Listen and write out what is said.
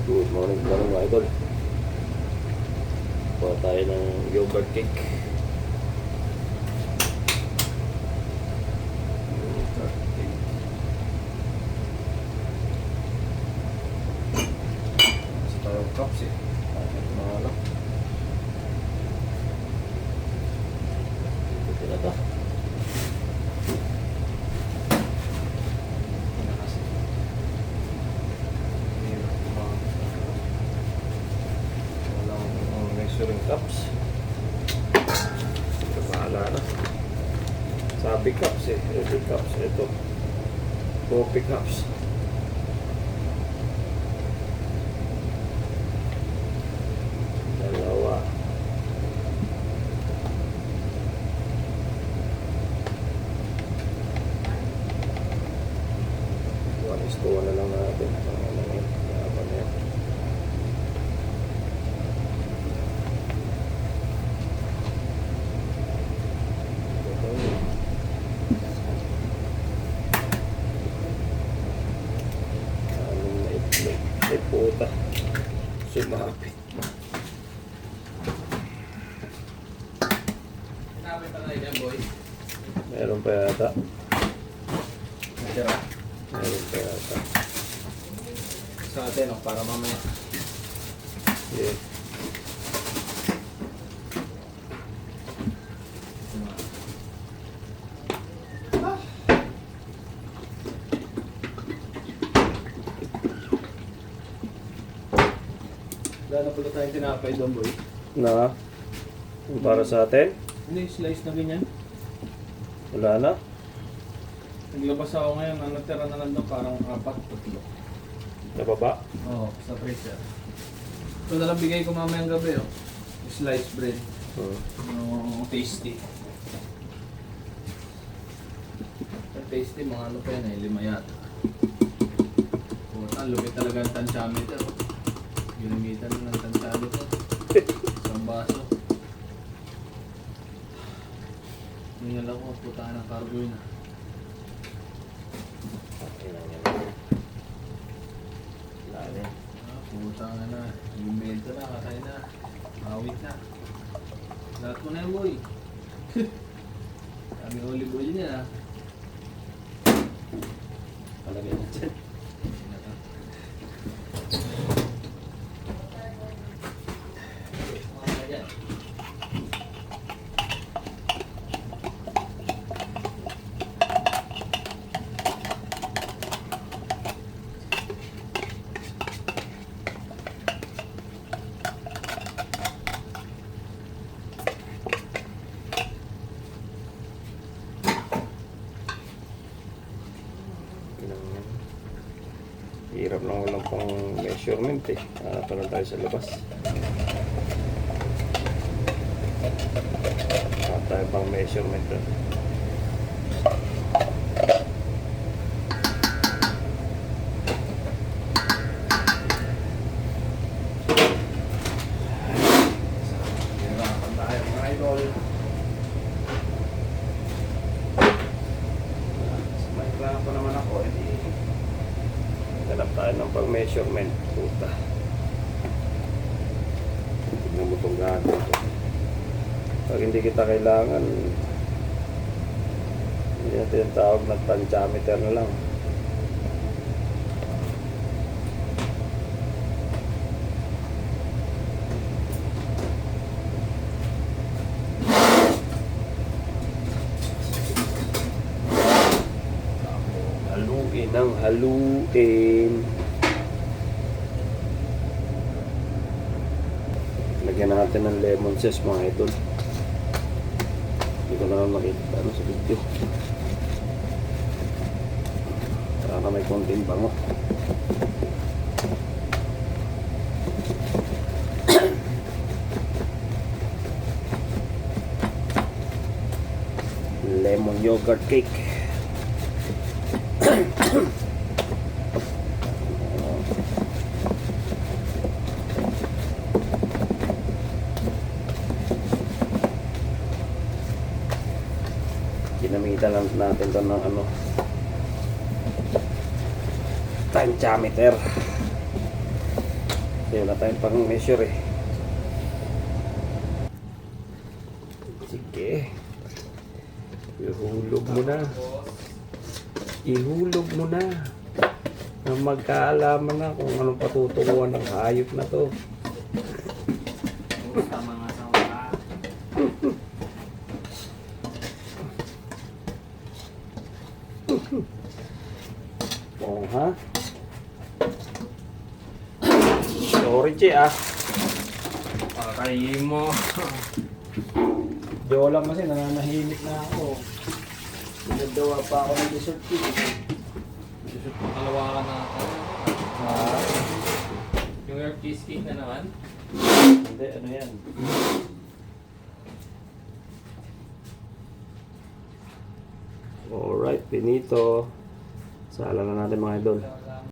Good morning mga idol. Kuha tayo ng yogurt cake. Yogurt cake. Kasi tayong cups eh. Mga alam. Ito na ito. Measuring cups. Ito bahala na. Sabi cups eh. Every cups. Ito. Coffee cups. Dalawa. One is to one na lang natin. Ano na yun. Yaman na yan. Ay puta. Sumapit. Sinabi pa na yan, boy. Meron pa yata. Natira. Meron pa yata. Sa atin, oh, para mamaya. Yeah. Gano'n pala tayong tinapay doon, boy. Na? Yung para sa atin? Hindi, slice na ganyan. Wala na? Naglabas ako ngayon, ang natira na lang doon parang 4-3. Nababa? Oo, sa freezer. Ito na lang bigay ko mamayang gabi, oh. Sliced bread. Tasty. Ang tasty, mga ano pa yan, 5 yata. Puta, lupit talaga ang tansyameter, oh. Ginamitan na ng tansyameter. Isang baso. Ngayon lang ko, puta ng cargo yun, ah. Lalo. Puta nga na, invento na, katay na, awit na. Lahat mo na yan, boy. Kami olive oil niya, ah. Palagay na dyan. Hirap lang walang pang measurement eh. Hanap lang tayo sa labas. Hanap tayo pang measurement doon. Hirapan tayo, mga idol. May klaro pa naman ako. Hanap tayo ng pang measurement. Puta. Tignan mo itong gano'n ito. Pag hindi kita kailangan, hindi natin yung tawag na tansyameter na lang. Haluin ang haluin. Lagyan natin ng lemon zest mga idol. Hindi ko naman makita ano sa video. Para may konting bango. Lemon yogurt cake. Ginamitan lang natin to ng ano, tansyameter. Kasi wala tayong pang measure eh. Sige. Ihulog mo na. Ihulog mo na. Na magkaalaman na kung anong patutunguhan ng hayop na to. Tama nga sa mga. Oo ha? Sorry Che ah. Aray mo. Diyo lang kasi nananahimik na ako. Pinagawa pa ako ng dessert cake. Kalawakan na ako. Ah, Yung air cheesecake na naman. hindi, ano yan? Alright, finito. Sala na natin mga idol.